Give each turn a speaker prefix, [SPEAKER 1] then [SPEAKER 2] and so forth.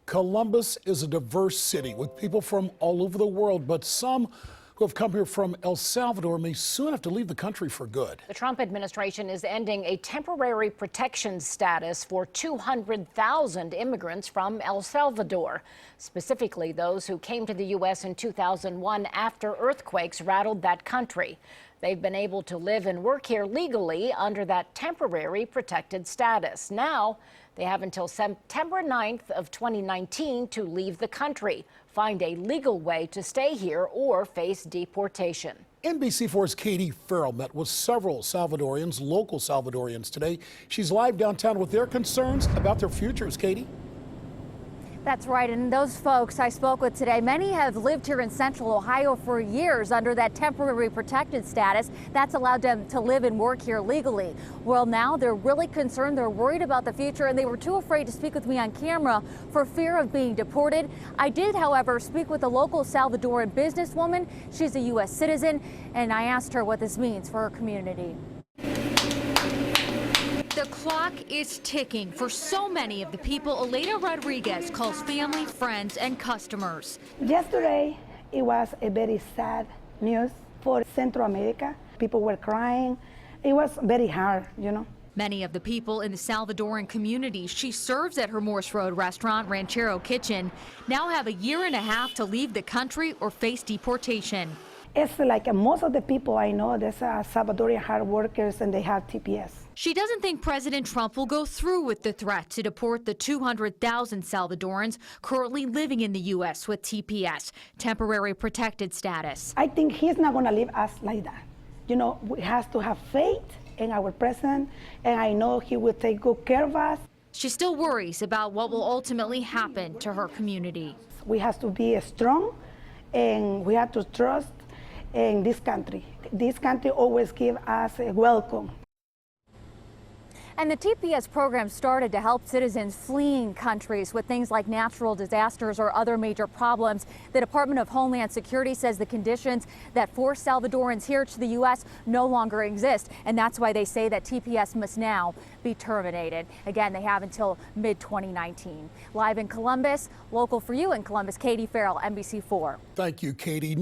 [SPEAKER 1] Columbus is a diverse city with people from all over the world, but some who have come here from El Salvador may soon have to leave the country for good.
[SPEAKER 2] The Trump administration is ending a temporary protection status for 200,000 immigrants from El Salvador, specifically those who came to the U.S. in 2001 after earthquakes rattled that country. They've been able to live and work here legally under that temporary protected status. Now, they have until September 9th of 2019 to leave the country, find a legal way to stay here, or face deportation.
[SPEAKER 1] NBC4's Katie FERRELL met with several Salvadorians, local Salvadorians today. She's live downtown with their concerns about their futures. Katie?
[SPEAKER 3] That's right, and those folks I spoke with today, many have lived here in Central Ohio for years under that temporary protected status. That's allowed them to live and work here legally. Well, now they're really concerned. They're worried about the future, and they were too afraid to speak with me on camera for fear of being deported. I did, however, speak with a local Salvadoran businesswoman. She's a U.S. citizen, and I asked her what this means for her community.
[SPEAKER 4] The clock is ticking for so many of the people Aleyda Rodriguez calls family, friends, and customers.
[SPEAKER 5] Yesterday, it was a very sad news for Central America. People were crying. It was very hard, you know.
[SPEAKER 4] Many of the people in the Salvadoran community she serves at her Morse Road restaurant, Ranchero Kitchen, now have a year and a half to leave the country or face deportation.
[SPEAKER 5] It's like most of the people I know, there's Salvadorian hard workers and they have TPS.
[SPEAKER 4] She doesn't think President Trump will go through with the threat to deport the 200,000 Salvadorans currently living in the U.S. with TPS, temporary protected status.
[SPEAKER 5] I think he's not going to leave us like that. You know, we have to have faith in our president, and I know he will take good care of us.
[SPEAKER 4] She still worries about what will ultimately happen to her community.
[SPEAKER 5] We have to be strong, and we have to trust in this country. This country always gives us a welcome.
[SPEAKER 3] And the TPS program started to help citizens fleeing countries with things like natural disasters or other major problems. The Department of Homeland Security says the conditions that force Salvadorans here to the U.S. no longer exist, and that's why they say that TPS must now be terminated. Again, they have until mid-2019. Live in Columbus, local for you in Columbus, Katie FERRELL, NBC4.
[SPEAKER 1] Thank you, Katie.